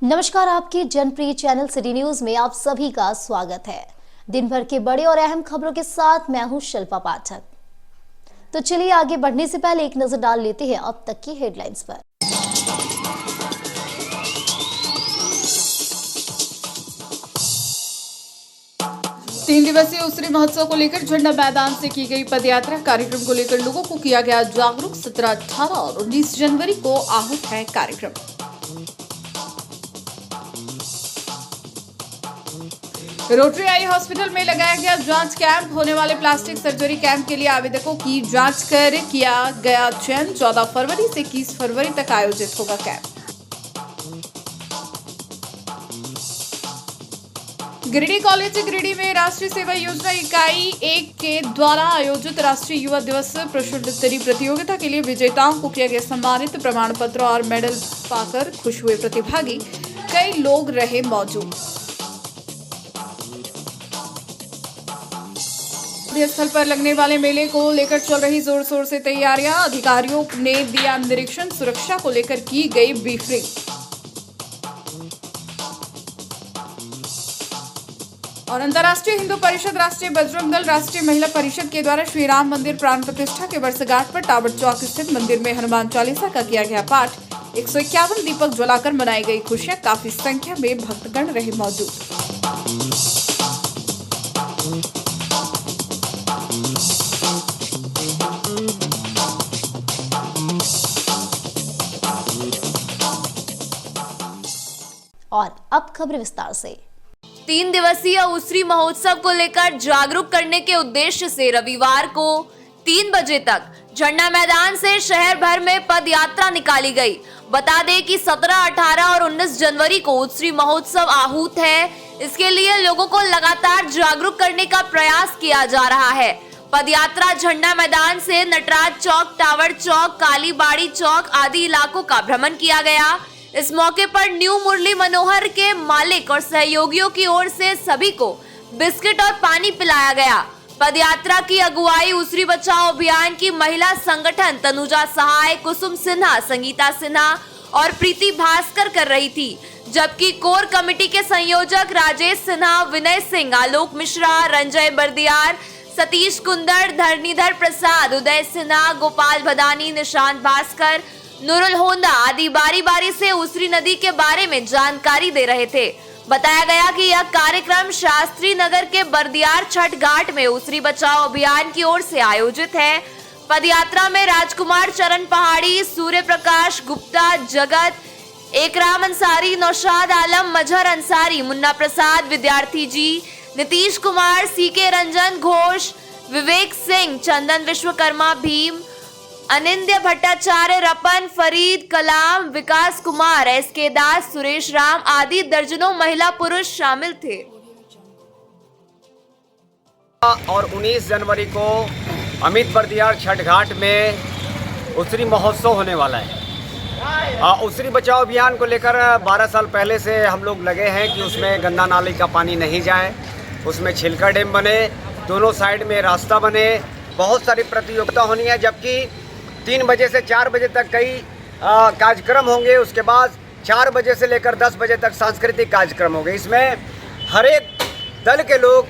नमस्कार, आपके जनप्रिय channel city news में आप सभी का स्वागत है। दिन भर के बड़े और अहम खबरों के साथ मैं हूं शिल्पा पाठक। तो चलिए आगे बढ़ने से पहले एक नजर डाल लेते हैं अब तक की हेडलाइंस पर। तीन दिवसीय उसरी महोत्सव को लेकर झंडा मैदान से की गई पदयात्रा। कार्यक्रम को लेकर लोगों को किया गया जागरूक। 17, 18 और 19 जनवरी को आहूत है कार्यक्रम। रोटरी आई हॉस्पिटल में लगाया गया जांच कैंप। होने वाले प्लास्टिक सर्जरी कैंप के लिए आवेदकों की जांच कर किया गया चयन। 14 फरवरी से 21 फरवरी तक आयोजित होगा कैंप। गिरिडीह कॉलेज गिरिडीह में राष्ट्रीय सेवा योजना इकाई 1 के द्वारा आयोजित राष्ट्रीय युवा दिवस प्रश्नोत्तरी प्रतियोगिता के लिए विजेताओं को किया गया सम्मानित। प्रमाण पत्र और मेडल पाकर खुश हुए प्रतिभागी, कई लोग रहे मौजूद। स्थल पर लगने वाले मेले को लेकर चल रही जोर शोर से तैयारियां। अधिकारियों ने दिया निरीक्षण। सुरक्षा को लेकर की गई ब्रीफिंग। और अंतर्राष्ट्रीय हिंदू परिषद, राष्ट्रीय बजरंग दल, राष्ट्रीय महिला परिषद के द्वारा श्री राम मंदिर प्राण प्रतिष्ठा के वर्षगांठ पर टावर चौक स्थित मंदिर में हनुमान चालीसा का किया गया पाठ। 151 दीपक जलाकर मनाई गई खुशियां। काफी संख्या में भक्तगण रहे मौजूद। और अब खबर विस्तार से। 3 दिवसीय उसरी महोत्सव को लेकर जागरूक करने के उद्देश्य से रविवार को 3 बजे तक झंडा मैदान से शहर भर में पद यात्रा निकाली गई। बता दें कि 17, 18 और 19 जनवरी को उसरी महोत्सव आहूत है। इसके लिए लोगों को लगातार जागरूक करने का प्रयास किया जा रहा है। पद यात्रा झंडा मैदान से नटराज चौक, टावर चौक, कालीबाड़ी चौक आदि इलाकों का भ्रमण किया गया। इस मौके पर न्यू मुरली मनोहर के मालिक और सहयोगियों की ओर से सभी को बिस्किट और पानी पिलाया गया। पदयात्रा की अगुवाई उसरी बचाओ अभियान की महिला संगठन तनुजा सहाय, कुसुम सिन्हा, संगीता सिन्हा और प्रीति भास्कर कर रही थी, जबकि कोर कमेटी के संयोजक राजेश सिन्हा, विनय सिंह, आलोक मिश्रा, रंजय बर्दियार, सतीश कुंदर, धरणीधर प्रसाद, उदय सिन्हा, गोपाल भदानी, निशांत भास्कर, नूरुल होंदा आदि बारी बारी से उसरी नदी के बारे में जानकारी दे रहे थे। बताया गया कि यह कार्यक्रम शास्त्री नगर के बर्दियार छठ घाट में उसरी बचाओ अभियान की ओर से आयोजित है। पदयात्रा में राजकुमार चरण पहाड़ी, सूर्य प्रकाश गुप्ता, जगत, एकराम अंसारी, नौशाद आलम, मजहर अंसारी, मुन्ना प्रसाद, विद्यार्थी जी, नीतीश कुमार, सीके रंजन घोष, विवेक सिंह, चंदन विश्वकर्मा, भीम, अनिंद्य भट्टाचार्य, रपन, फरीद, कलाम, विकास कुमार, एसके दास, सुरेश राम आदि दर्जनों महिला पुरुष शामिल थे। और 19 जनवरी को अमित बर्दियार छठ घाट में उसरी महोत्सव होने वाला है। उसरी बचाओ अभियान को लेकर 12 साल पहले से हम लोग लगे हैं कि उसमें गंदा नाली का पानी नहीं जाए, उसमें छिलका डैम बने, दोनों साइड में रास्ता बने। बहुत सारी प्रतियोगिता होनी है, जबकि 3 बजे से 4 बजे तक कई कार्यक्रम होंगे। उसके बाद 4 बजे से लेकर 10 बजे तक सांस्कृतिक कार्यक्रम होंगे। इसमें हर एक दल के लोग,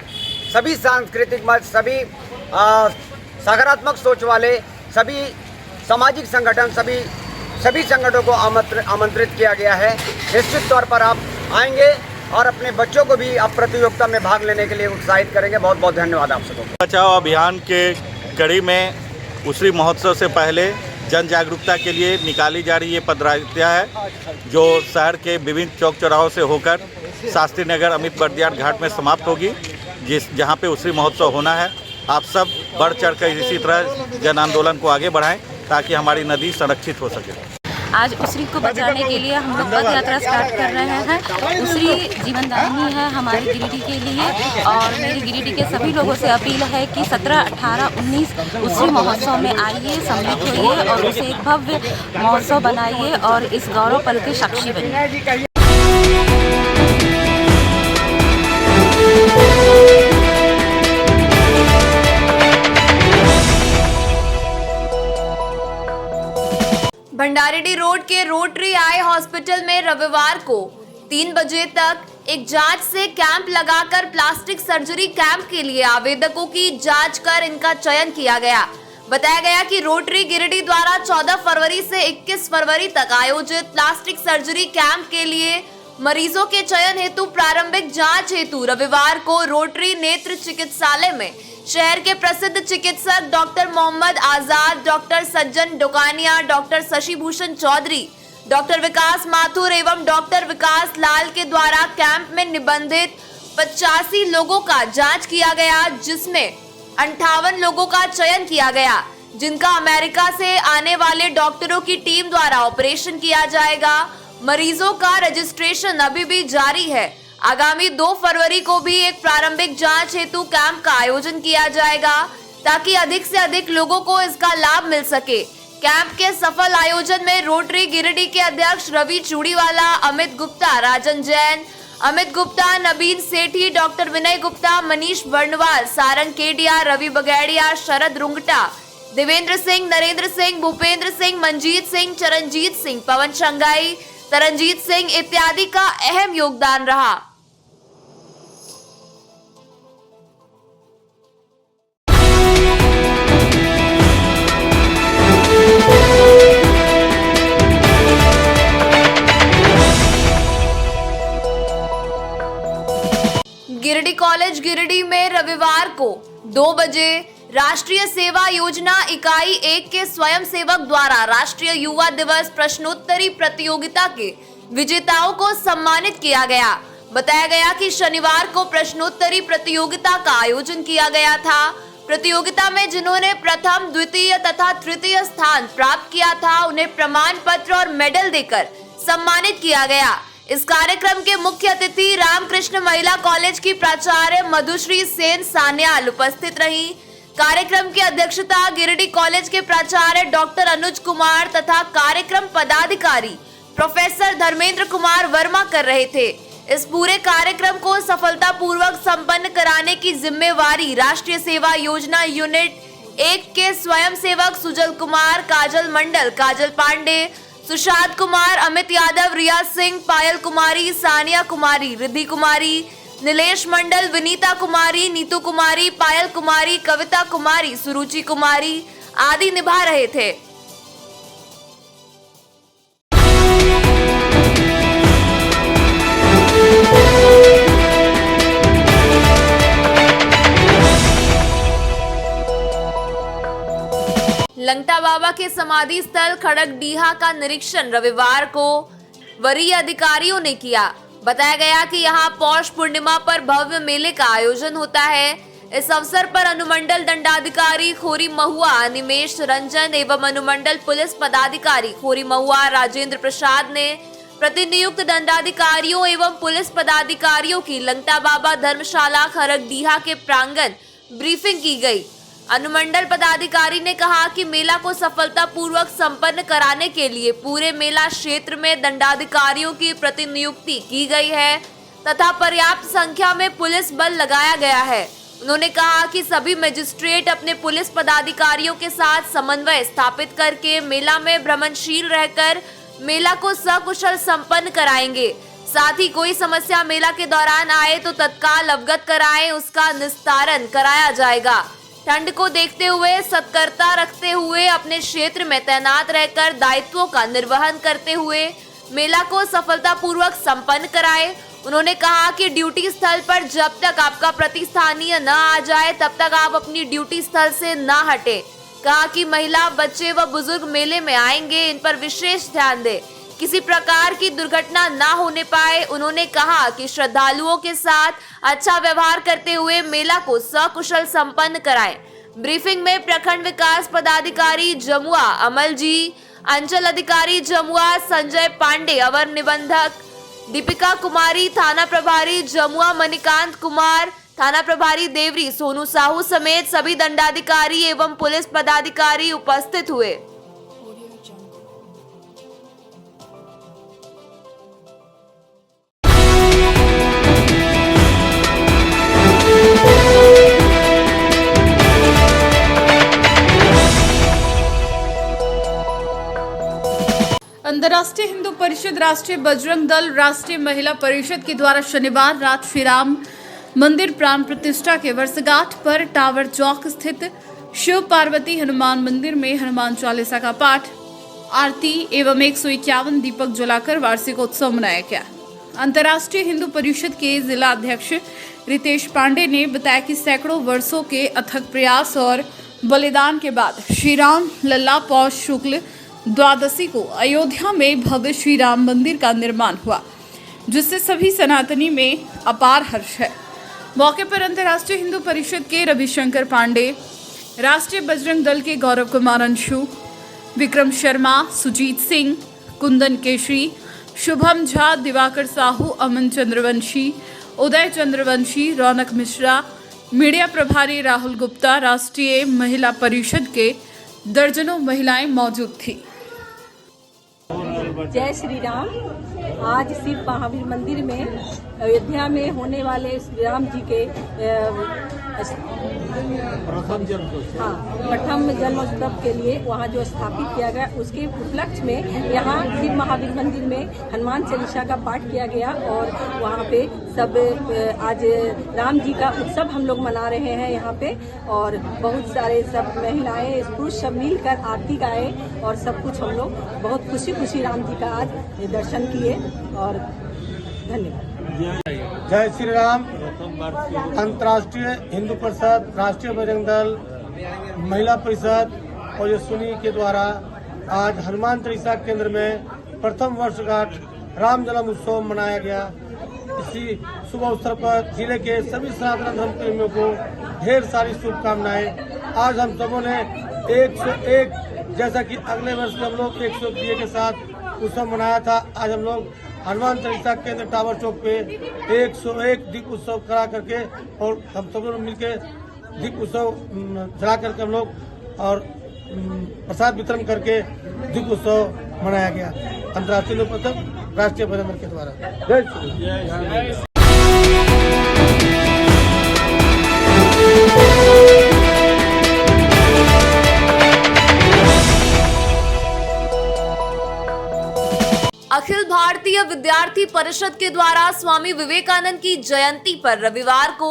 सभी सांस्कृतिक मत, सभी सकारात्मक सोच वाले, सभी सामाजिक संगठन, सभी संगठनों को आमंत्रित किया गया है। निश्चित तौर पर आप आएंगे और अपने बच्चों को भी आप प्रतियोगिता में भाग लेने के लिए उत्साहित करेंगे। बहुत बहुत धन्यवाद आप सबको। बचाओ अभियान के कड़ी में उसरी महोत्सव से पहले जन जागरूकता के लिए निकाली जा रही ये पदयात्रा है, जो शहर के विभिन्न चौक चौराहों से होकर शास्त्री नगर अमित बर्दियार घाट में समाप्त होगी, जहाँ पे उसरी महोत्सव होना है। आप सब बढ़ चढ़कर इसी तरह जन आंदोलन को आगे बढ़ाएं ताकि हमारी नदी संरक्षित हो सके। आज उसरी को बचाने के लिए हम लोग पद यात्रा स्टार्ट कर रहे हैं। उसरी जीवनदायिनी है हमारी गिरिडीह के लिए, और मेरी गिरिडीह के सभी लोगों से अपील है कि 17, 18, 19 उसरी महोत्सव में आइए, सम्मिलित होइए और उसे एक भव्य महोत्सव बनाइए और इस गौरव पल के साक्षी बनिए। भंडारीडीह रोड के रोटरी आई हॉस्पिटल में रविवार को 3 बजे तक एक जांच से कैंप लगाकर प्लास्टिक सर्जरी कैंप के लिए आवेदकों की जांच कर इनका चयन किया गया। बताया गया कि रोटरी गिरिडीह द्वारा 14 फरवरी से 21 फरवरी तक आयोजित प्लास्टिक सर्जरी कैंप के लिए मरीजों के चयन हेतु प्रारंभिक जांच हेतु रविवार को रोटरी नेत्र चिकित्सालय में शहर के प्रसिद्ध चिकित्सक डॉक्टर मोहम्मद आजाद, डॉक्टर सज्जन डोकानिया, डॉक्टर शशि भूषण चौधरी, डॉक्टर विकास माथुर एवं डॉक्टर विकास लाल के द्वारा कैंप में निबंधित 85 लोगों का जांच किया गया, जिसमें 58 लोगों का चयन किया गया, जिनका अमेरिका से आने वाले डॉक्टरों की टीम द्वारा ऑपरेशन किया जाएगा। मरीजों का रजिस्ट्रेशन अभी भी जारी है। आगामी 2 फरवरी को भी एक प्रारंभिक जांच हेतु कैंप का आयोजन किया जाएगा ताकि अधिक से अधिक लोगों को इसका लाभ मिल सके। कैंप के सफल आयोजन में रोटरी गिरिडीह के अध्यक्ष रवि चूड़ीवाला, अमित गुप्ता, राजन जैन, अमित गुप्ता, नबीन सेठी, डॉक्टर विनय गुप्ता, मनीष वर्णवाल, सारंग केडिया, रवि बगैड़िया, शरद रुंगटा, देवेंद्र सिंह, नरेंद्र सिंह, भूपेंद्र सिंह, मंजीत सिंह, चरणजीत सिंह, पवन शंगाई, तरनजीत सिंह इत्यादि का अहम योगदान रहा। गिरिडीह कॉलेज गिरिडीह में रविवार को 2 बजे राष्ट्रीय सेवा योजना इकाई 1 के स्वयंसेवक द्वारा राष्ट्रीय युवा दिवस प्रश्नोत्तरी प्रतियोगिता के विजेताओं को सम्मानित किया गया। बताया गया कि शनिवार को प्रश्नोत्तरी प्रतियोगिता का आयोजन किया गया था। प्रतियोगिता में जिन्होंने प्रथम, द्वितीय तथा तृतीय स्थान प्राप्त किया था, उन्हें प्रमाण पत्र और मेडल देकर सम्मानित किया गया। इस कार्यक्रम के मुख्य अतिथि रामकृष्ण महिला कॉलेज की प्राचार्य मधुश्री सेन सान्याल उपस्थित रही। कार्यक्रम की अध्यक्षता गिरिडीह कॉलेज के प्राचार्य डॉक्टर अनुज कुमार तथा कार्यक्रम पदाधिकारी प्रोफेसर धर्मेंद्र कुमार वर्मा कर रहे थे। इस पूरे कार्यक्रम को सफलतापूर्वक संपन्न कराने की जिम्मेवारी राष्ट्रीय सेवा योजना यूनिट 1 के स्वयंसेवक सुजल कुमार, काजल मंडल, काजल पांडे, सुशांत कुमार, अमित यादव, रियाज सिंह, पायल कुमारी, सानिया कुमारी, रिद्धि कुमारी, नीलेश मंडल, विनीता कुमारी, नीतू कुमारी, पायल कुमारी, कविता कुमारी, सुरुचि कुमारी आदि निभा रहे थे। लंगटा बाबा के समाधि स्थल खड़गडीहा का निरीक्षण रविवार को वरीय अधिकारियों ने किया। बताया गया कि यहां पौष पूर्णिमा पर भव्य मेले का आयोजन होता है। इस अवसर पर अनुमंडल दंडाधिकारी खोरी महुआ निमेश रंजन एवं अनुमंडल पुलिस पदाधिकारी खोरी महुआ राजेंद्र प्रसाद ने प्रतिनियुक्त दंडाधिकारियों एवं पुलिस पदाधिकारियों की लंगटा बाबा धर्मशाला खड़गडीहा के प्रांगण ब्रीफिंग की गई। अनुमंडल पदाधिकारी ने कहा कि मेला को सफलतापूर्वक संपन्न कराने के लिए पूरे मेला क्षेत्र में दंडाधिकारियों की प्रतिनियुक्ति की गई है तथा पर्याप्त संख्या में पुलिस बल लगाया गया है। उन्होंने कहा कि सभी मजिस्ट्रेट अपने पुलिस पदाधिकारियों के साथ समन्वय स्थापित करके मेला में भ्रमणशील रहकर मेला को सकुशल संपन्न कराएंगे। साथ ही कोई समस्या मेला के दौरान आए तो तत्काल अवगत कराएं, उसका निस्तारण कराया जाएगा। ठंड को देखते हुए सतर्कता रखते हुए अपने क्षेत्र में तैनात रहकर दायित्वों का निर्वहन करते हुए मेला को सफलतापूर्वक संपन्न कराएं। उन्होंने कहा कि ड्यूटी स्थल पर जब तक आपका प्रतिस्थानीय न आ जाए तब तक आप अपनी ड्यूटी स्थल से न हटें। कहा कि महिला, बच्चे व बुजुर्ग मेले में आएंगे, इन पर विशेष ध्यान दें, किसी प्रकार की दुर्घटना ना होने पाए। उन्होंने कहा कि श्रद्धालुओं के साथ अच्छा व्यवहार करते हुए मेला को सकुशल संपन्न कराएं। ब्रीफिंग में प्रखंड विकास पदाधिकारी जमुआ अमल जी, अंचल अधिकारी जमुआ संजय पांडे, अवर निबंधक दीपिका कुमारी, थाना प्रभारी जमुआ मणिकांत कुमार, थाना प्रभारी देवरी सोनू साहू समेत सभी दंडाधिकारी एवं पुलिस पदाधिकारी उपस्थित हुए। अंतर्राष्ट्रीय राष्ट्रीय हिंदू परिषद, राष्ट्रीय बजरंग दल, राष्ट्रीय महिला परिषद के द्वारा शनिवार रात श्री राम मंदिर प्राण प्रतिष्ठा के वर्षगांठ पर टावर चौक स्थित शिव पार्वती हनुमान मंदिर में हनुमान चालीसा का पाठ, आरती एवं 151 दीपक जलाकर वार्षिक उत्सव मनाया गया। अंतर्राष्ट्रीय हिंदू परिषद के जिला अध्यक्ष रितेश पांडे ने बताया कि सैकड़ों वर्षों के अथक प्रयास और बलिदान के बाद श्री राम लल्ला पौष शुक्ल द्वादशी को अयोध्या में भव्य श्री राम मंदिर का निर्माण हुआ, जिससे सभी सनातनी में अपार हर्ष है। मौके पर अंतर्राष्ट्रीय हिंदू परिषद के रविशंकर पांडे, राष्ट्रीय बजरंग दल के गौरव कुमार अंशु, विक्रम शर्मा, सुजीत सिंह, कुंदन केशरी, शुभम झा, दिवाकर साहू, अमन चंद्रवंशी, उदय चंद्रवंशी, रौनक मिश्रा, मीडिया प्रभारी राहुल गुप्ता, राष्ट्रीय महिला परिषद के दर्जनों महिलाएं मौजूद थी। जय श्री राम। आज शिव महावीर मंदिर में अयोध्या में होने वाले श्री राम जी के प्रथम जन्मोत्सव के लिए वहाँ जो स्थापित किया गया, उसके उपलक्ष्य में यहाँ शिव महावीर मंदिर में हनुमान चालीसा का पाठ किया गया और वहाँ पे सब आज राम जी का उत्सव हम लोग मना रहे हैं यहाँ पे। और बहुत सारे सब महिलाएं पुरुष सब मिलकर आरती गाए और सब कुछ हम लोग बहुत खुशी राम जी का आज दर्शन किए और धन्यवाद। जय श्री राम। अंतर्राष्ट्रीय हिंदू परिषद, राष्ट्रीय बजरंग दल, महिला परिषद और यशस्विनी के द्वारा आज हनुमान चालीसा केंद्र में प्रथम वर्षगांठ राम जन्म उत्सव मनाया गया। इसी शुभ अवसर पर जिले के सभी सनातन धर्म प्रेमियों को ढेर सारी शुभकामनाएं। आज हम सबों ने 101, जैसा कि अगले वर्ष हम लोग 101 के साथ उत्सव मनाया था, आज हम लोग हनुमान चालीसा केंद्र टावर चौक पे 101 दीप उत्सव करा करके और हम सब लोग मिलकर दीप उत्सव चला करके हम लोग और प्रसाद वितरण करके दीप उत्सव मनाया गया अंतर्राष्ट्रीय लोक परिषद, राष्ट्रीय बजरंग दल के द्वारा। जय श्री राम। अखिल भारतीय विद्यार्थी परिषद के द्वारा स्वामी विवेकानंद की जयंती पर रविवार को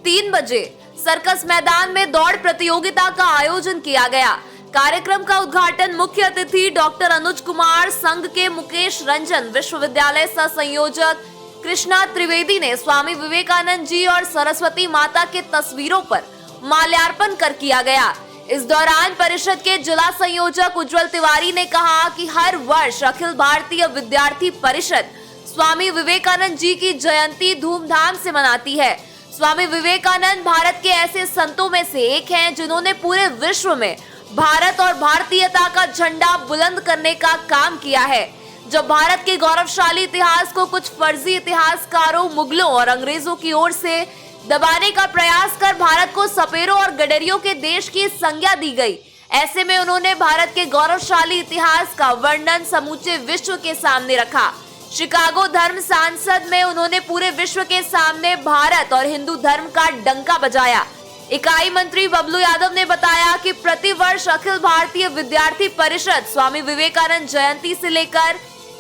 3 बजे सर्कस मैदान में दौड़ प्रतियोगिता का आयोजन किया गया। कार्यक्रम का उद्घाटन मुख्य अतिथि डॉक्टर अनुज कुमार, संघ के मुकेश रंजन, विश्वविद्यालय सह संयोजक कृष्णा त्रिवेदी ने स्वामी विवेकानंद जी और सरस्वती माता के तस्वीरों पर माल्यार्पण कर किया गया। इस दौरान परिषद के जिला संयोजक उज्जवल तिवारी ने कहा कि हर वर्ष अखिल भारतीय विद्यार्थी परिषद स्वामी विवेकानंद जी की जयंती धूमधाम से मनाती है। स्वामी विवेकानंद भारत के ऐसे संतों में से एक हैं जिन्होंने पूरे विश्व में भारत और भारतीयता का झंडा बुलंद करने का काम किया है। जब भारत के गौरवशाली इतिहास को कुछ फर्जी इतिहासकारों, मुगलों और अंग्रेजों की ओर से दबाने का प्रयास कर भारत को सपेरों और गडरियों के देश की संज्ञा दी गई, ऐसे में उन्होंने भारत के गौरवशाली इतिहास का वर्णन समूचे विश्व के सामने रखा। शिकागो धर्म सांसद में उन्होंने पूरे विश्व के सामने भारत और हिंदू धर्म का डंका बजाया। इकाई मंत्री बबलू यादव ने बताया कि प्रतिवर्ष अखिल भारतीय विद्यार्थी परिषद स्वामी विवेकानंद जयंती से लेकर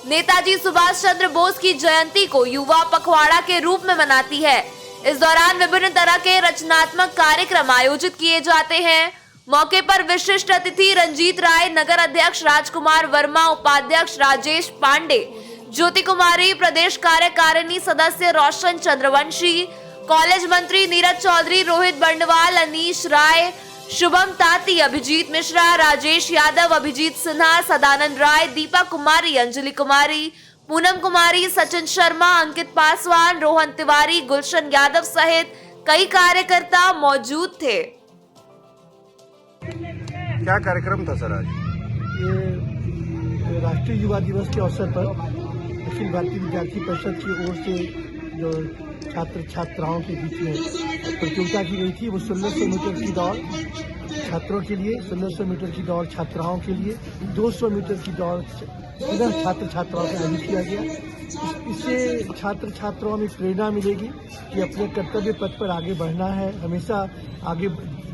नेताजी सुभाष चंद्र बोस की जयंती को युवा पखवाड़ा के रूप में मनाती है। इस दौरान विभिन्न तरह के रचनात्मक कार्यक्रम आयोजित किए जाते हैं। मौके पर विशिष्ट अतिथि रंजीत राय, नगर अध्यक्ष राजकुमार वर्मा, उपाध्यक्ष राजेश पांडे, ज्योति कुमारी, प्रदेश कार्यकारिणी सदस्य रोशन चंद्रवंशी, कॉलेज मंत्री नीरज चौधरी, रोहित बंडवाल, अनीश राय, शुभम ताती, अभिजीत मिश्रा, राजेश यादव, अभिजीत सिन्हा, सदानंद राय, दीपा कुमारी, अंजलि कुमारी, पूनम कुमारी, सचिन शर्मा, अंकित पासवान, रोहन तिवारी, गुलशन यादव सहित कई कार्यकर्ता मौजूद थे। क्या कार्यक्रम था सर आज? ये राष्ट्रीय युवा दिवस के अवसर पर अखिल भारतीय विद्यार्थी परिषद की ओर से जो छात्र छात्राओं के बीच में प्रतियोगिता की गई थी, वो 1600 मीटर की दौड़ छात्रों के लिए, 1600 मीटर की दौड़ छात्राओं के लिए, 200 मीटर की दौड़ छात्र छात्राओं से आयोजित किया गया। इससे छात्र छात्राओं में प्रेरणा मिलेगी कि अपने कर्तव्य पथ पर आगे बढ़ना है। हमेशा आगे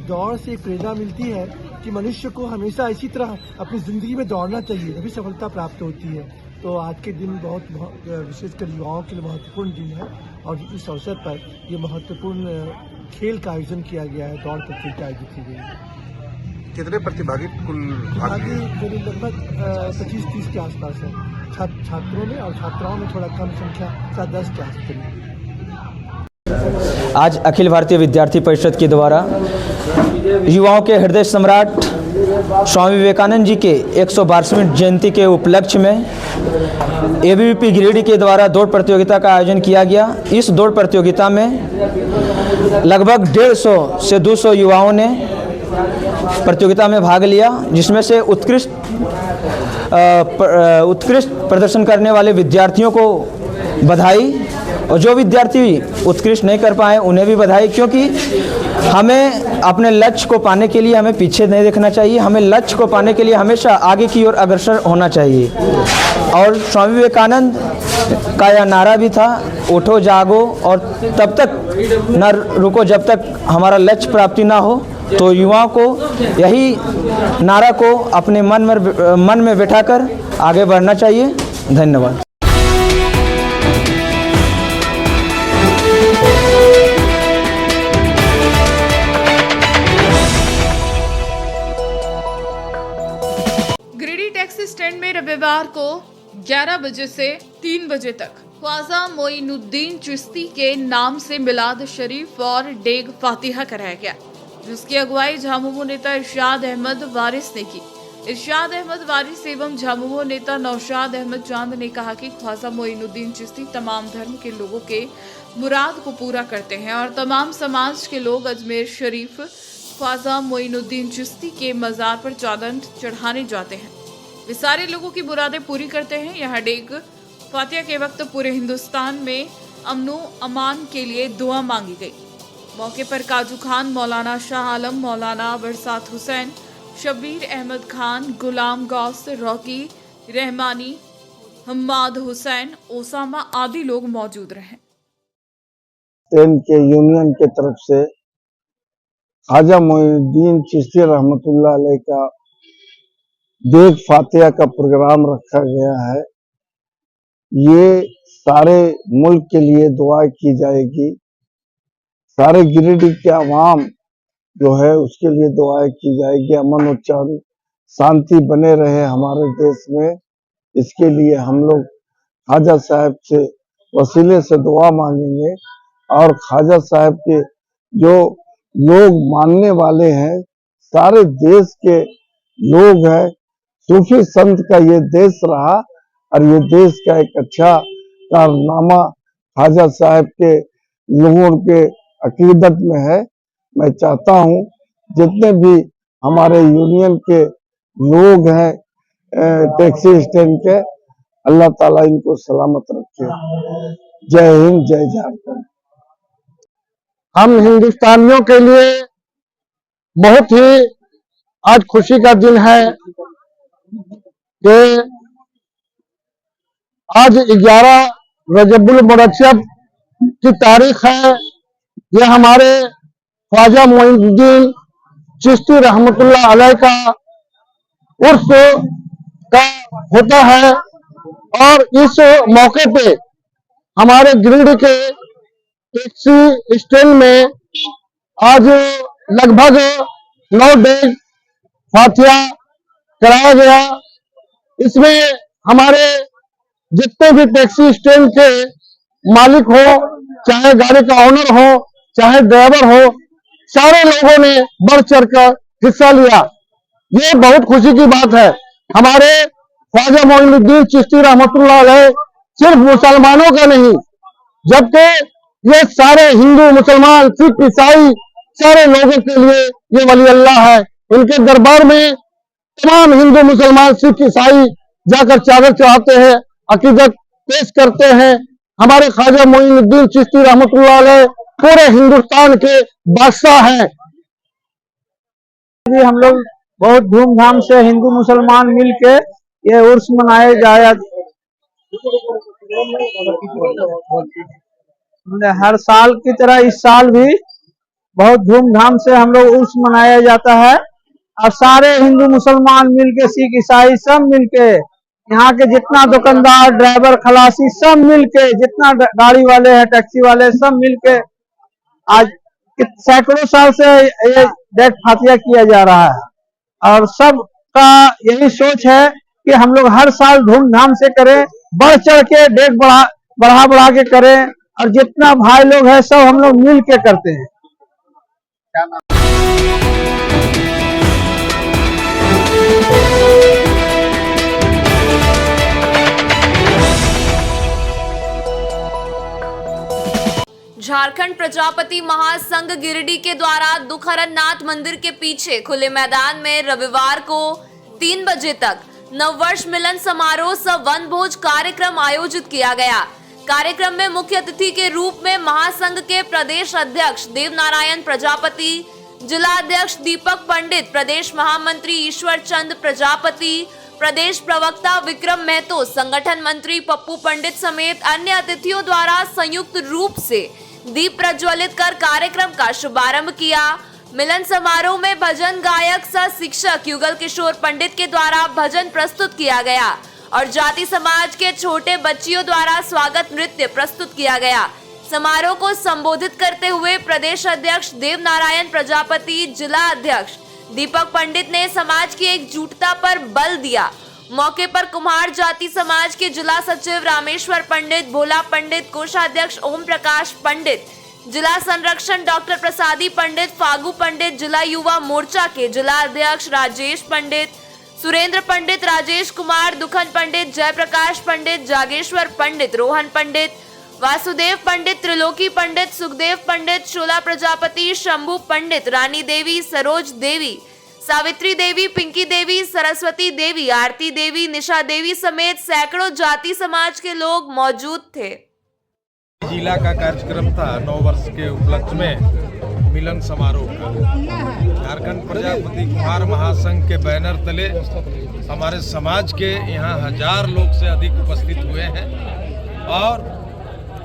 दौड़ से प्रेरणा मिलती है कि मनुष्य को हमेशा इसी तरह अपनी ज़िंदगी में दौड़ना चाहिए, तभी सफलता प्राप्त होती है। तो आज के दिन बहुत विशेषकर युवाओं के लिए महत्वपूर्ण दिन है और इस अवसर पर ये महत्वपूर्ण खेल का आयोजन किया गया है। दौड़ प्रतियोगिता आयोजित की गई है। कितने प्रतिभागी कुल आगे करीब लगभग 25-30 के आसपास है। छात्रों में और छात्राओं में थोड़ा कम संख्या 10 के आसपास। आज अखिल भारतीय विद्यार्थी परिषद के द्वारा युवाओं के हृदय सम्राट स्वामी विवेकानंद जी के 112वीं जयंती के उपलक्ष्य में एबीवीपी गिरिडीह के द्वारा दौड़ प्रतियोगिता का आयोजन किया गया। इस दौड़ प्रतियोगिता में लगभग 150 से 200 युवाओं ने प्रतियोगिता में भाग लिया, जिसमें से उत्कृष्ट प्रदर्शन करने वाले विद्यार्थियों को बधाई और जो विद्यार्थी उत्कृष्ट नहीं कर पाए उन्हें भी बधाई, क्योंकि हमें अपने लक्ष्य को पाने के लिए हमें पीछे नहीं देखना चाहिए, हमें लक्ष्य को पाने के लिए हमेशा आगे की ओर अग्रसर होना चाहिए। और स्वामी विवेकानंद का यह नारा भी था, उठो जागो और तब तक न रुको जब तक हमारा लक्ष्य प्राप्ति ना हो। तो युवाओं को यही नारा को अपने मन में बिठाकर आगे बढ़ना चाहिए। धन्यवाद। गिरिडीह टैक्सी स्टैंड में रविवार को 11 बजे से 3 बजे तक ख्वाजा मोइनुद्दीन चिश्ती के नाम से मिलाद शरीफ और डेग फातिहा कराया गया, जिसकी अगुवाई झामुमो नेता इरशाद अहमद वारिस ने की। इरशाद अहमद वारिस एवं झामुमो नेता नौशाद अहमद चांद ने कहा कि ख्वाजा मोइनुद्दीन चिश्ती तमाम धर्म के लोगों के मुराद को पूरा करते हैं और तमाम समाज के लोग अजमेर शरीफ ख्वाजा मोइनुद्दीन चिश्ती के मज़ार पर चादर चढ़ाने जाते हैं। वे सारे लोगों की मुरादें पूरी करते हैं। यहाँ डेग फातिहा के वक्त पूरे हिंदुस्तान में अमनो अमान के लिए दुआ मांगी गई। मौके पर काजू खान, मौलाना शाह आलम, मौलाना बरसात हुसैन, शब्बीर अहमद खान, गुलाम गौस, रॉकी रहमानी, हम्माद हुसैन, ओसामा आदि लोग मौजूद रहे। के यूनियन के तरफ से ख्वाजा मोइनुद्दीन चिश्ती रहमतुल्लाह अलैह का डेग फातिहा का प्रोग्राम रखा गया है। ये सारे मुल्क के लिए दुआ की जाएगी, सारे गिरिडीह के अवाम जो है उसके लिए दुआएं की जाएगी, अमन और चैन शांति बने रहे हमारे देश में। इसके लिए हम लोग ख्वाजा साहब से वसीले से दुआ मांगेंगे और ख्वाजा साहब के जो लोग मानने वाले हैं, सारे देश के लोग हैं, सूफी संत का ये देश रहा और ये देश का एक अच्छा कारनामा ख्वाजा साहब के लोगों के अकीदत में है। मैं चाहता हूँ जितने भी हमारे यूनियन के लोग हैं टैक्सी स्टैंड के, अल्लाह ताला इनको सलामत रखे। जय हिंद, जय झारखंड। हम हिंदुस्तानियों के लिए बहुत ही आज खुशी का दिन है कि आज 11 रजबुल मुरज्जब की तारीख है। यह हमारे ख्वाजा मोइनुद्दीन चिश्ती रहमतुल्लाह अलैह का उर्स का होता है और इस मौके पे हमारे गिरिडीह के टैक्सी स्टैंड में आज लगभग 9 डेग फातिहा कराया गया। इसमें हमारे जितने भी टैक्सी स्टैंड के मालिक हो, चाहे गाड़ी का ऑनर हो, चाहे ड्राइवर हो, सारे लोगों ने बढ़ चढ़कर हिस्सा लिया। ये बहुत खुशी की बात है। हमारे ख्वाजा मोइनुद्दीन चिश्ती रहमतुल्लाह अलैह सिर्फ मुसलमानों का नहीं, जबकि ये सारे हिंदू, मुसलमान, सिख, ईसाई सारे लोगों के लिए ये वली अल्लाह है। इनके दरबार में तमाम हिंदू, मुसलमान, सिख, ईसाई जाकर चादर चढ़ाते हैं, अकीदत पेश करते हैं। हमारे ख्वाजा मोइनुद्दीन चिश्ती रहमतुल्लाह अलैह पूरे हिंदुस्तान के बादशाह हैं। हम लोग बहुत धूमधाम से हिंदू मुसलमान मिलके ये उर्स मनाए जाया हर साल की तरह इस साल भी बहुत धूमधाम से हम लोग उर्स मनाया जाता है और सारे हिंदू मुसलमान मिलके, सिख ईसाई सब मिलके यहाँ के जितना दुकानदार, ड्राइवर, खलासी सब मिलके, जितना गाड़ी वाले हैं, टैक्सी वाले, सब मिलके आज सैकड़ों साल से ये देख फातिया किया जा रहा है और सबका यही सोच है कि हम लोग हर साल धूमधाम से करें, बढ़ चढ़ के देख बढ़ा के करें और जितना भाई लोग हैं सब हम लोग मिल के करते हैं। झारखंड प्रजापति महासंघ गिरिडीह के द्वारा दुखहरण नाथ मंदिर के पीछे खुले मैदान में रविवार को 3 बजे तक नववर्ष मिलन समारोह सह वनभोज कार्यक्रम आयोजित किया गया। कार्यक्रम में मुख्य अतिथि के रूप में महासंघ के प्रदेश अध्यक्ष देवनारायण प्रजापति, जिला अध्यक्ष दीपक पंडित, प्रदेश महामंत्री ईश्वर चंद प्रजापति, प्रदेश प्रवक्ता विक्रम महतो, संगठन मंत्री पप्पू पंडित समेत अन्य अतिथियों द्वारा संयुक्त रूप से दीप प्रज्वलित कर कार्यक्रम का शुभारंभ किया। मिलन समारोह में भजन गायक सह शिक्षक युगल किशोर पंडित के द्वारा भजन प्रस्तुत किया गया और जाति समाज के छोटे बच्चियों द्वारा स्वागत नृत्य प्रस्तुत किया गया। समारोह को संबोधित करते हुए प्रदेश अध्यक्ष देवनारायण प्रजापति, जिला अध्यक्ष दीपक पंडित ने समाज की एकजुटता पर बल दिया। मौके पर कुम्हार जाति समाज के जिला सचिव रामेश्वर पंडित, भोला पंडित, कोषाध्यक्ष ओम प्रकाश पंडित, जिला संरक्षण डॉक्टर प्रसादी पंडित, फागू पंडित, जिला युवा मोर्चा के जिला अध्यक्ष राजेश पंडित, सुरेंद्र पंडित, राजेश कुमार, दुखन पंडित, जयप्रकाश पंडित, जागेश्वर पंडित, रोहन पंडित, वासुदेव पंडित, त्रिलोकी पंडित, सुखदेव पंडित, शोला प्रजापति, शंभू पंडित, रानी देवी, सरोज देवी, सावित्री देवी, पिंकी देवी, सरस्वती देवी, आरती देवी, निशा देवी समेत सैकड़ों जाति समाज के लोग मौजूद थे। जिला का कार्यक्रम था 9 वर्ष के उपलक्ष्य में मिलन समारोह का। झारखंड प्रजापति कुम्हार महासंघ के बैनर तले हमारे समाज के यहाँ 1000 लोग से अधिक उपस्थित हुए हैं और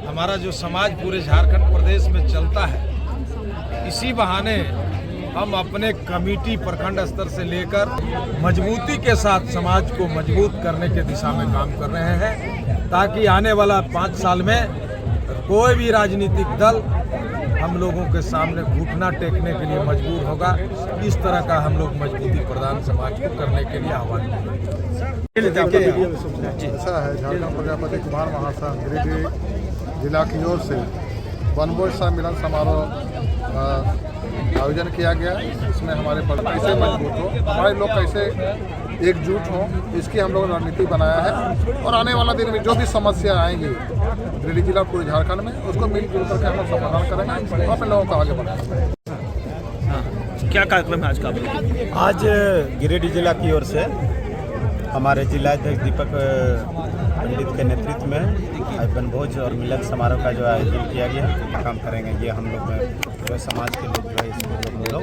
हमारा जो समाज पूरे झारखंड प्रदेश में चलता है, इसी बहाने हम अपने कमेटी प्रखंड स्तर से लेकर मजबूती के साथ समाज को मजबूत करने के दिशा में काम कर रहे हैं, ताकि आने वाला 5 साल में कोई भी राजनीतिक दल हम लोगों के सामने घुटना टेकने के लिए मजबूर होगा। इस तरह का हम लोग मजबूती प्रदान समाज को करने के लिए आह्वान ऐसा है, झारखंड प्रजापति कुम्हार महासंघ गिरिडीह जिला की ओर से वनभोज सह मिलन समारोह आयोजन किया गया। इसमें हमारे कैसे मजबूत हो, हमारे लोग कैसे एकजुट हों, इसकी हम लोग रणनीति बनाया है और आने वाला दिन में जो भी समस्या आएंगी गिरिडीह जिला पूरे झारखंड में, उसको मिलजुल करके हम लोग समाधान करेंगे और अपने लोगों को आगे बढ़ाएंगे। क्या कार्यक्रम है आज का? आज गिरिडीह जिला की ओर से हमारे जिला अध्यक्ष दीपक पंडित के नेतृत्व में वनभोज और मिलन समारोह का जो आयोजन किया गया, काम करेंगे। ये हम लोग जो समाज के लोग जो है इसमें हम लोग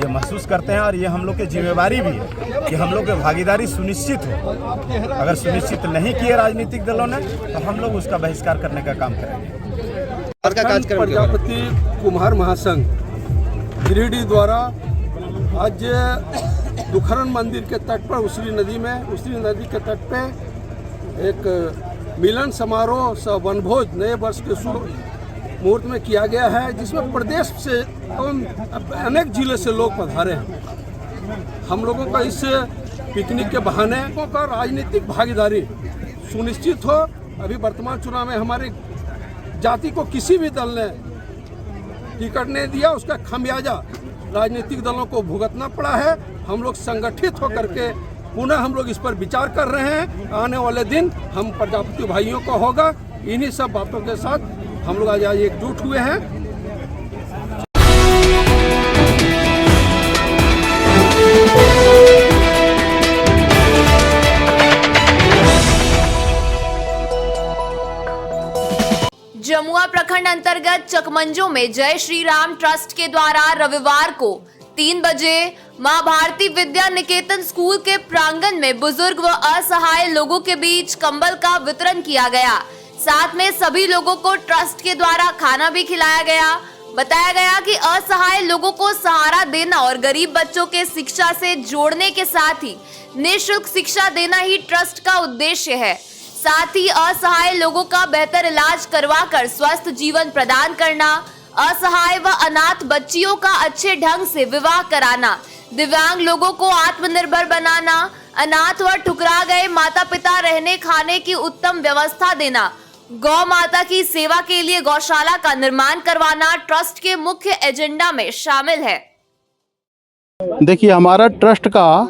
ये महसूस करते हैं और ये हम लोग की जिम्मेवारी भी है कि हम लोग की भागीदारी सुनिश्चित हो। अगर सुनिश्चित नहीं किए राजनीतिक दलों ने तो हम लोग उसका बहिष्कार करने का काम करेंगे। प्रजापति कुम्हार महासंघ गिरिडीह द्वारा आज दुखहरण मंदिर के तट पर उसरी नदी के तट पे एक मिलन समारोह सह वनभोज नए वर्ष के शुभ मुहूर्त में किया गया है, जिसमें प्रदेश से अनेक जिले से लोग पधारे हैं। हम लोगों का इस पिकनिक के बहाने का राजनीतिक भागीदारी सुनिश्चित हो। अभी वर्तमान चुनाव में हमारी जाति को किसी भी दल ने टिकट नहीं दिया, उसका खमियाजा राजनीतिक दलों को भुगतना पड़ा है। हम लोग संगठित होकर के पुनः हम लोग इस पर विचार कर रहे हैं। आने वाले दिन हम प्रजापति भाइयों को होगा। इन्हीं सब बातों के साथ हम लोग आज एकजुट हुए हैं। जमुआ प्रखंड अंतर्गत चकमंजो में जय श्री राम ट्रस्ट के द्वारा रविवार को 3 बजे मां भारती विद्या निकेतन स्कूल के प्रांगण में बुजुर्ग व असहाय लोगों के बीच कंबल का वितरण किया गया। साथ में सभी लोगों को ट्रस्ट के द्वारा खाना भी खिलाया गया। बताया गया कि असहाय लोगों को सहारा देना और गरीब बच्चों के शिक्षा से जोड़ने के साथ ही निःशुल्क शिक्षा देना ही ट्रस्ट का उद्देश्य है। साथ ही असहाय लोगों का बेहतर इलाज करवाकर स्वस्थ जीवन प्रदान करना, असहाय व अनाथ बच्चियों का अच्छे ढंग से विवाह कराना, दिव्यांग लोगों को आत्मनिर्भर बनाना, अनाथ व ठुकरा गए माता पिता रहने खाने की उत्तम व्यवस्था देना, गौ माता की सेवा के लिए गौशाला का निर्माण करवाना ट्रस्ट के मुख्य एजेंडा में शामिल है। देखिए, हमारा ट्रस्ट का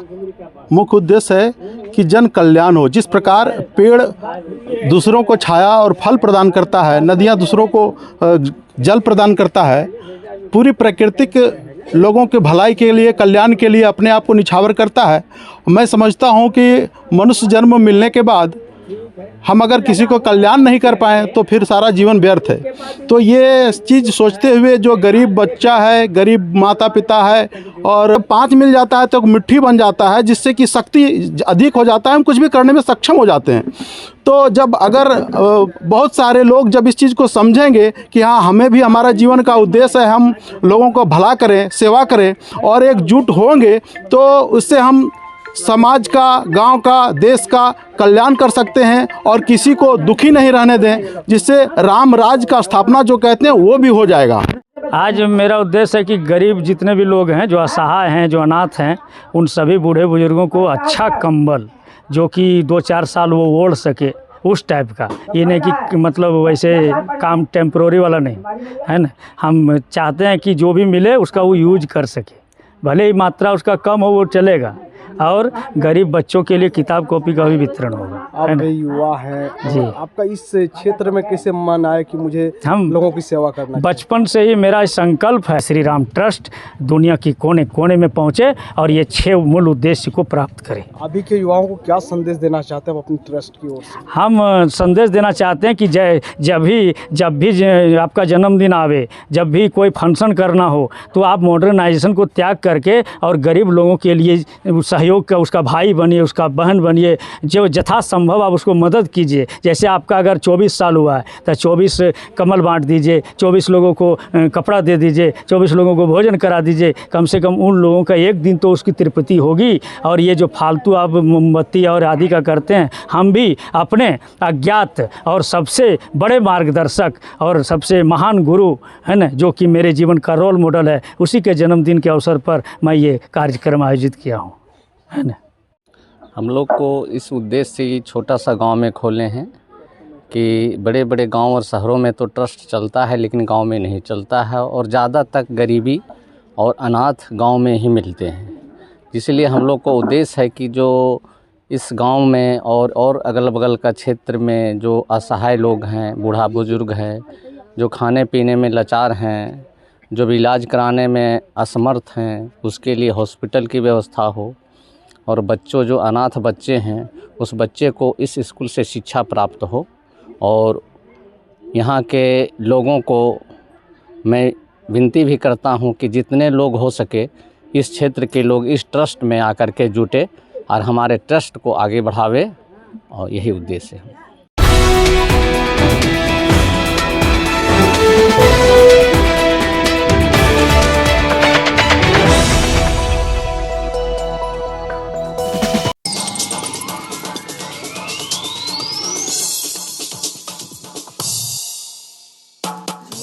मुख्य उद्देश्य है कि जन कल्याण हो। जिस प्रकार पेड़ दूसरों को छाया और फल प्रदान करता है, नदियाँ दूसरों को जल प्रदान करता है, पूरी प्राकृतिक लोगों के भलाई के लिए, कल्याण के लिए अपने आप को निछावर करता है। मैं समझता हूँ कि मनुष्य जन्म मिलने के बाद हम अगर किसी को कल्याण नहीं कर पाएँ तो फिर सारा जीवन व्यर्थ है। तो ये चीज़ सोचते हुए जो गरीब बच्चा है, गरीब माता पिता है, और 5 मिल जाता है तो मिट्टी बन जाता है, जिससे कि शक्ति अधिक हो जाता है, हम कुछ भी करने में सक्षम हो जाते हैं। तो जब अगर बहुत सारे लोग जब इस चीज़ को समझेंगे कि हाँ, हमें भी हमारा जीवन का उद्देश्य है हम लोगों को भला करें, सेवा करें और एकजुट होंगे, तो उससे हम समाज का, गांव का, देश का कल्याण कर सकते हैं और किसी को दुखी नहीं रहने दें, जिससे राम राज का स्थापना जो कहते हैं वो भी हो जाएगा। आज मेरा उद्देश्य है कि गरीब जितने भी लोग हैं, जो असहाय हैं, जो अनाथ हैं, उन सभी बूढ़े बुजुर्गों को अच्छा कंबल जो कि 2-4 साल वो ओढ़ सके, उस टाइप का। ये नहीं कि मतलब वैसे काम टेम्प्रोरी वाला नहीं है ना। हम चाहते हैं कि जो भी मिले उसका वो यूज कर सके, भले ही मात्रा उसका कम हो, वो चलेगा। और गरीब बच्चों के लिए किताब कॉपी का भी वितरण होगा। आप युवा हैं जी, आपका इस क्षेत्र में कैसे मन आया कि मुझे हम लोगों की सेवा करना? बचपन से ही मेरा संकल्प है श्री राम ट्रस्ट दुनिया की कोने कोने में पहुंचे और ये 6 मूल उद्देश्य को प्राप्त करें। अभी के युवाओं को क्या संदेश देना चाहते हैं अपने ट्रस्ट की ओर से? हम संदेश देना चाहते हैं कि जब भी आपका जन्मदिन आवे, जब भी कोई फंक्शन करना हो, तो आप मॉडर्नाइजेशन को त्याग करके और गरीब लोगों के लिए सहयोग का उसका भाई बनिए, उसका बहन बनिए, जो यथासंभव आप उसको मदद कीजिए। जैसे आपका अगर 24 साल हुआ है तो 24 कमल बांट दीजिए, 24 लोगों को कपड़ा दे दीजिए, 24 लोगों को भोजन करा दीजिए। कम से कम उन लोगों का एक दिन तो उसकी तृप्ति होगी। और ये जो फालतू आप मोमबत्ती और आदि का करते हैं, हम भी अपने अज्ञात और सबसे बड़े मार्गदर्शक और सबसे महान गुरु है ना, जो कि मेरे जीवन का रोल मॉडल है, उसी के जन्मदिन के अवसर पर मैं ये कार्यक्रम आयोजित किया हूँ, है ना। हम लोग को इस उद्देश्य से ये छोटा सा गांव में खोले हैं कि बड़े बड़े गांव और शहरों में तो ट्रस्ट चलता है, लेकिन गांव में नहीं चलता है और ज़्यादा तक गरीबी और अनाथ गांव में ही मिलते हैं। इसलिए हम लोग को उद्देश्य है कि जो इस गांव में और अगल बगल का क्षेत्र में जो असहाय लोग हैं, बूढ़ा बुजुर्ग हैं, जो खाने पीने में लाचार हैं, जो इलाज कराने में असमर्थ हैं, उसके लिए हॉस्पिटल की व्यवस्था हो। और बच्चों जो अनाथ बच्चे हैं, उस बच्चे को इस स्कूल से शिक्षा प्राप्त हो। और यहाँ के लोगों को मैं विनती भी करता हूँ कि जितने लोग हो सके इस क्षेत्र के लोग इस ट्रस्ट में आकर के जुटे और हमारे ट्रस्ट को आगे बढ़ावे, और यही उद्देश्य है।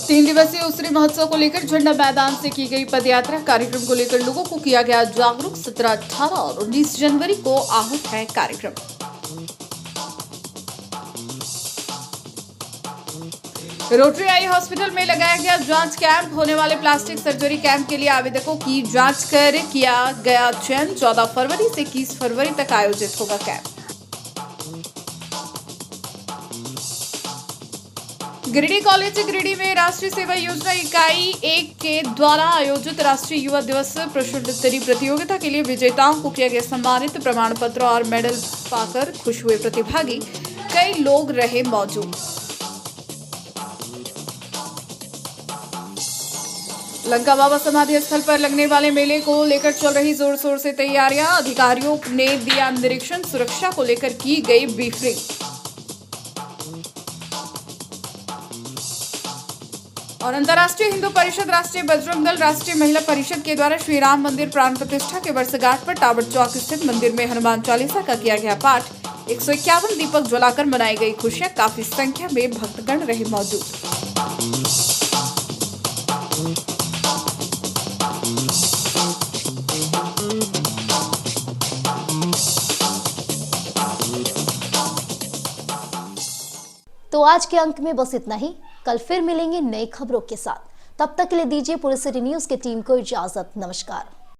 3 दिवसीय उसरी महोत्सव को लेकर झंडा मैदान से की गई पदयात्रा। कार्यक्रम को लेकर लोगों को किया गया जागरूक। 17, 18 और 19 जनवरी को आहूत है कार्यक्रम। रोटरी आई हॉस्पिटल में लगाया गया जांच कैंप। होने वाले प्लास्टिक सर्जरी कैंप के लिए आवेदकों की जांच कर किया गया चयन। 14 फरवरी से 21 फरवरी तक आयोजित होगा कैंप। गिरिडीह कॉलेज गिरिडीह में राष्ट्रीय सेवा योजना इकाई 1 के द्वारा आयोजित राष्ट्रीय युवा दिवस प्रश्नोत्तरी प्रतियोगिता के लिए विजेताओं को किया गया सम्मानित। प्रमाण पत्र और मेडल पाकर खुश हुए प्रतिभागी। कई लोग रहे मौजूद। लंका बाबा समाधि स्थल पर लगने वाले मेले को लेकर चल रही जोर शोर से तैयारियां। अधिकारियों ने दिया निरीक्षण। सुरक्षा को लेकर की गई ब्रीफिंग। और अंतर्राष्ट्रीय हिंदू परिषद, राष्ट्रीय बजरंग दल, राष्ट्रीय महिला परिषद के द्वारा श्री राम मंदिर प्राण प्रतिष्ठा के वर्षगांठ पर टावर चौक स्थित मंदिर में हनुमान चालीसा का किया गया पाठ। 151 दीपक जलाकर मनाई गई खुशियां। काफी संख्या में भक्तगण रहे मौजूद। तो आज के अंक में बस इतना ही। कल फिर मिलेंगे नई खबरों के साथ। तब तक के लिए दीजिए पूरे सिटी न्यूज की टीम को इजाजत। नमस्कार।